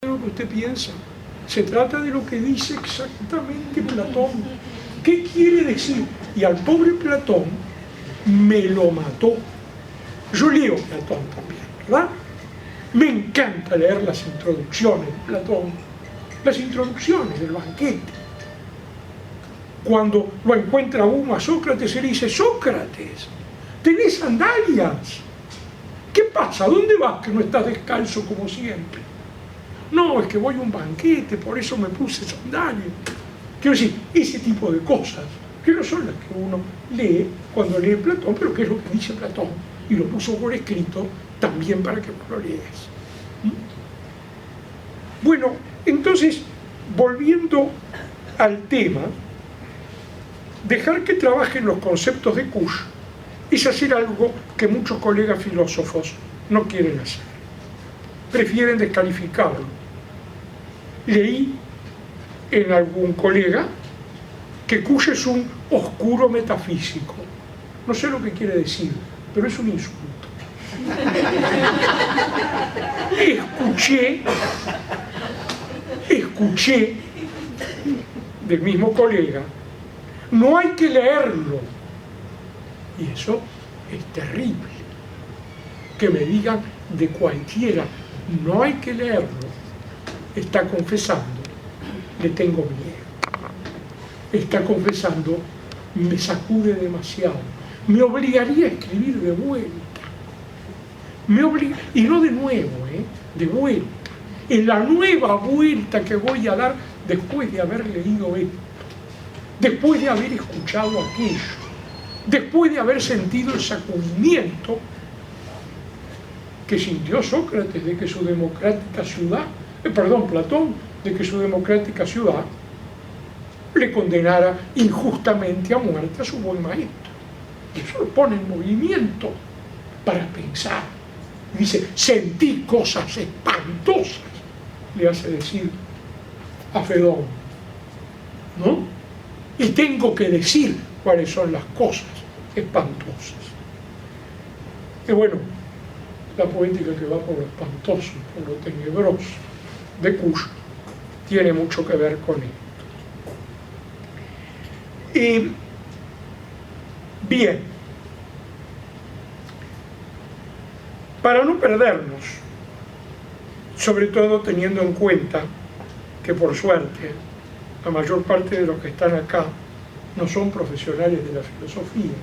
de lo que usted piensa. Se trata de lo que dice exactamente Platón. ¿Qué quiere decir? Y al pobre Platón me lo mató. Yo leo Platón también, ¿verdad? Me encanta leer las introducciones de Platón, las introducciones del banquete. Cuando lo encuentra uno a Sócrates, se le dice: Sócrates, tenés sandalias. ¿Qué pasa? ¿Dónde vas que no estás descalzo como siempre? No, es que voy a un banquete, por eso me puse sandalias. Quiero decir, ese tipo de cosas, que no son las que uno lee cuando lee Platón, pero que es lo que dice Platón, y lo puso por escrito también para que lo leas. Bueno, entonces, volviendo al tema, dejar que trabajen los conceptos de Kush es hacer algo que muchos colegas filósofos no quieren hacer. Prefieren descalificarlo. Leí en algún colega que Kush es un oscuro metafísico. No sé lo que quiere decir, pero es un insulto. Escuché del mismo colega: no hay que leerlo. Y eso es terrible. Que me digan de cualquiera: no hay que leerlo. Está confesando: le tengo miedo. Está confesando: me sacude demasiado. Me obligaría a escribir de vuelta. Y no de nuevo, de vuelta. En la nueva vuelta que voy a dar después de haber leído esto, después de haber escuchado aquello, después de haber sentido el sacudimiento que sintió Sócrates de que su democrática ciudad, Platón, de que su democrática ciudad le condenara injustamente a muerte a su buen maestro. Eso lo pone en movimiento para pensar. Dice: sentí cosas espantosas, le hace decir a Fedón, ¿no? Y tengo que decir cuáles son las cosas espantosas. Y bueno, la poética que va por lo espantoso, por lo tenebroso de Kush, tiene mucho que ver con esto. Bien, para no perdernos, sobre todo teniendo en cuenta que por suerte la mayor parte de los que están acá no son profesionales de la filosofía.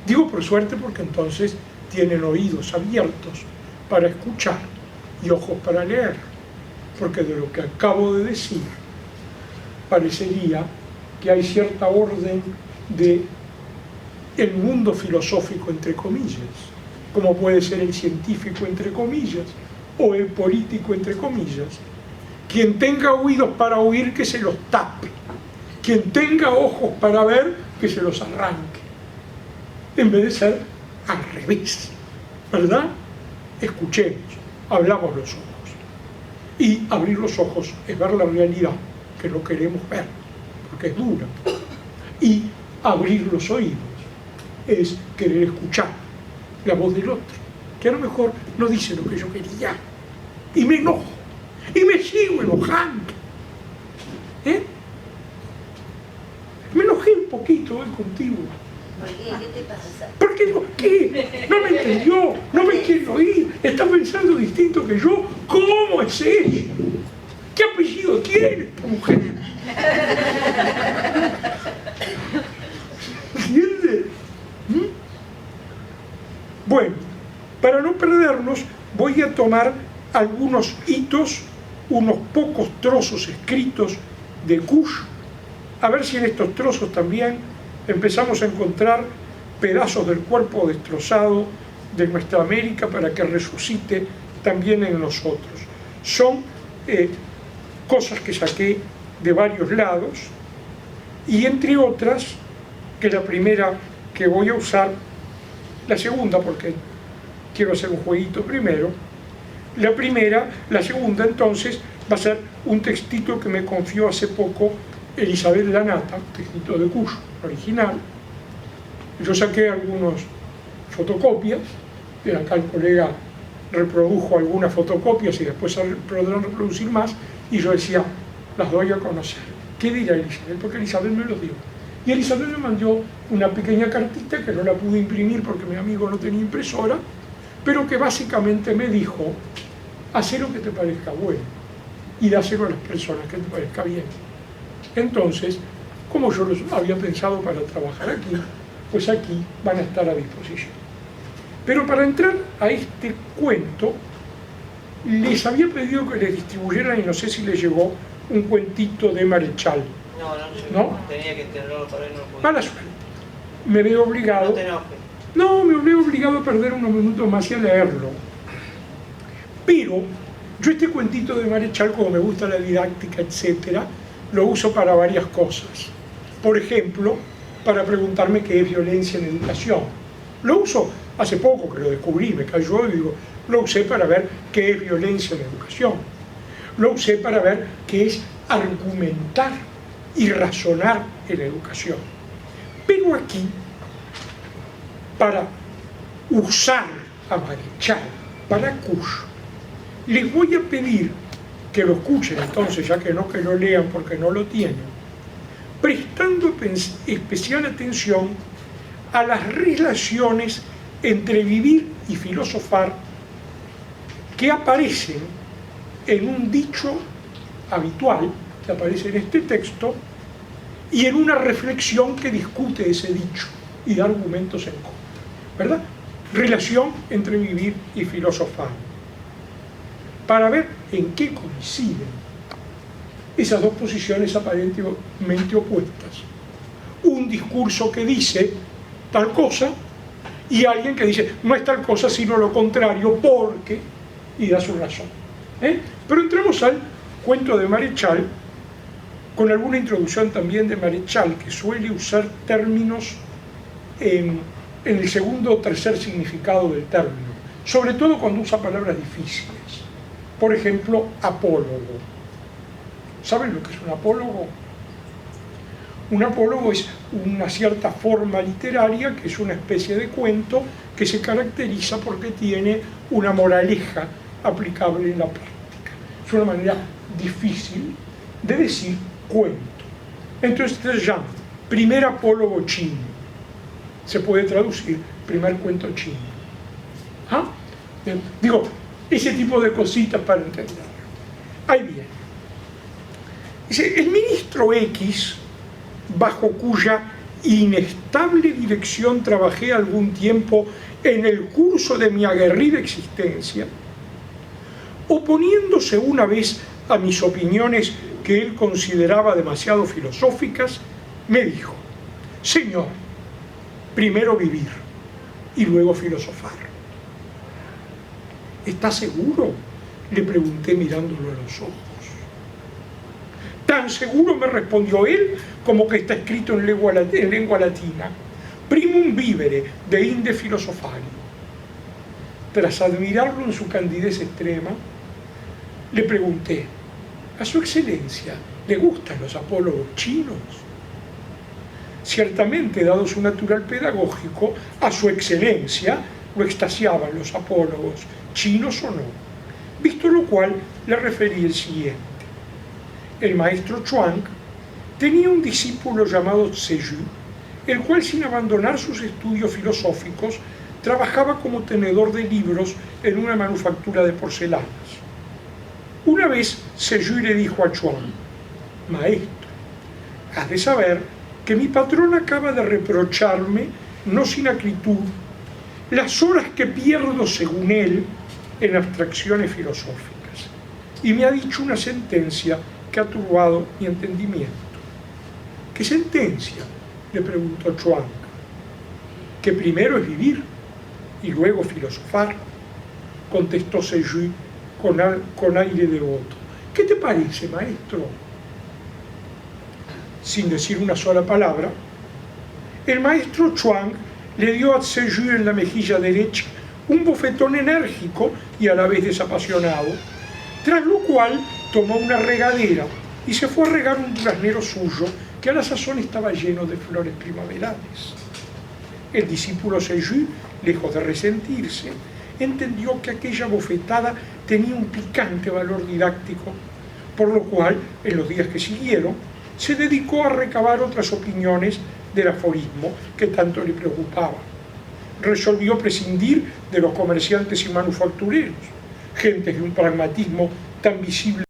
Digo por suerte porque entonces tienen oídos abiertos para escuchar y ojos para leer, porque de lo que acabo de decir parecería que hay cierta orden de el mundo filosófico, entre comillas, como puede ser el científico, entre comillas, o el político, entre comillas. Quien tenga oídos para oír, que se los tape. Quien tenga ojos para ver, que se los arranque. En vez de ser al revés, ¿verdad? Escuchemos, abramos los ojos. Y abrir los ojos es ver la realidad que no queremos ver, porque es dura. Y abrir los oídos es querer escuchar la voz del otro, que a lo mejor no dice lo que yo quería. Y me enojo, y me sigo enojando. Me enojé un poquito hoy contigo. ¿Por qué? ¿Qué te pasa? Porque digo, ¿qué? No me entendió, no me quiere oír, está pensando distinto que yo. ¿Cómo es eso? ¿Qué apellido tiene esta mujer? ¿Entiendes? Bueno, para no perdernos, voy a tomar algunos hitos, unos pocos trozos escritos de Kush, a ver si en estos trozos también empezamos a encontrar pedazos del cuerpo destrozado de nuestra América para que resucite también en nosotros. Son cosas que saqué de varios lados, y entre otras, que la primera que voy a usar, la segunda porque quiero hacer un jueguito primero, la segunda entonces va a ser un textito que me confió hace poco Elizabeth Lanata, textito de Kush original. Yo saqué algunas fotocopias, de acá el colega reprodujo algunas fotocopias y después podrán reproducir más, y yo decía, las doy a conocer. ¿Qué dirá Elizabeth? Porque Elizabeth me los dio. Y Elizabeth me mandó una pequeña cartita que no la pude imprimir porque mi amigo no tenía impresora, pero que básicamente me dijo, haz lo que te parezca bueno y dáselo a las personas que te parezca bien. Entonces, como yo los había pensado para trabajar aquí, pues aquí van a estar a disposición. Pero para entrar a este cuento, les había pedido que les distribuyeran, y no sé si les llegó, un cuentito de Marechal. No, tenía que tenerlo para él, no podía. Mala suerte. Me veo obligado. No te enojes. No, me veo obligado a perder unos minutos más y a leerlo. Pero yo este cuentito de Marechal, como me gusta la didáctica, etcétera, lo uso para varias cosas. Por ejemplo, para preguntarme qué es violencia en educación. Lo uso hace poco que lo descubrí, me cayó y digo, lo usé para ver qué es violencia en educación. Lo usé para ver qué es argumentar y razonar en educación. Pero aquí, para usar a Marechal, para Cush, les voy a pedir que lo escuchen entonces, ya que no que lo lean porque no lo tienen, prestando especial atención a las relaciones entre vivir y filosofar que aparecen en un dicho habitual que aparece en este texto y en una reflexión que discute ese dicho y da argumentos en contra, ¿verdad? Relación entre vivir y filosofar, para ver en qué coinciden esas dos posiciones aparentemente opuestas. Un discurso que dice tal cosa y alguien que dice no es tal cosa sino lo contrario porque, y da su razón. Pero entramos al cuento de Marechal, con alguna introducción también de Marechal, que suele usar términos en el segundo o tercer significado del término, sobre todo cuando usa palabras difíciles. Por ejemplo, apólogo. ¿Saben lo que es un apólogo? Un apólogo es una cierta forma literaria, que es una especie de cuento que se caracteriza porque tiene una moraleja aplicable en la práctica. Es una manera difícil de decir cuento. Entonces se llama primer apólogo chino. Se puede traducir primer cuento chino. ¿Ah? Digo, ese tipo de cositas para entender. Ahí viene. Dice, el ministro X, bajo cuya inestable dirección trabajé algún tiempo en el curso de mi aguerrida existencia, oponiéndose una vez a mis opiniones que él consideraba demasiado filosóficas, me dijo, señor, primero vivir y luego filosofar. ¿Está seguro?, le pregunté mirándolo a los ojos. Tan seguro, me respondió él, como que está escrito en lengua latina, primum vivere de inde filosofari. Tras admirarlo en su candidez extrema, le pregunté, ¿a su excelencia le gustan los apólogos chinos? Ciertamente, dado su natural pedagógico, a su excelencia lo extasiaban los apólogos, chinos o no. Visto lo cual, le referí el siguiente. El maestro Chuang tenía un discípulo llamado Tse-Yu, el cual, sin abandonar sus estudios filosóficos, trabajaba como tenedor de libros en una manufactura de porcelanas. Una vez Tse-Yu le dijo a Chuang, maestro, has de saber que mi patrón acaba de reprocharme, no sin acritud, las horas que pierdo, según él, en abstracciones filosóficas, y me ha dicho una sentencia que ha turbado mi entendimiento. ¿Qué sentencia?, le preguntó Chuang. Que primero es vivir y luego filosofar, contestó Tse-Yu con aire devoto. ¿Qué te parece, maestro? Sin decir una sola palabra, el maestro Chuang le dio a Tse-Yu en la mejilla derecha un bofetón enérgico y a la vez desapasionado, tras lo cual tomó una regadera y se fue a regar un duraznero suyo que a la sazón estaba lleno de flores primaverales. El discípulo Tse-Yu, lejos de resentirse, entendió que aquella bofetada tenía un picante valor didáctico, por lo cual, en los días que siguieron, se dedicó a recabar otras opiniones del aforismo que tanto le preocupaba. Resolvió prescindir de los comerciantes y manufactureros, gentes de un pragmatismo tan visible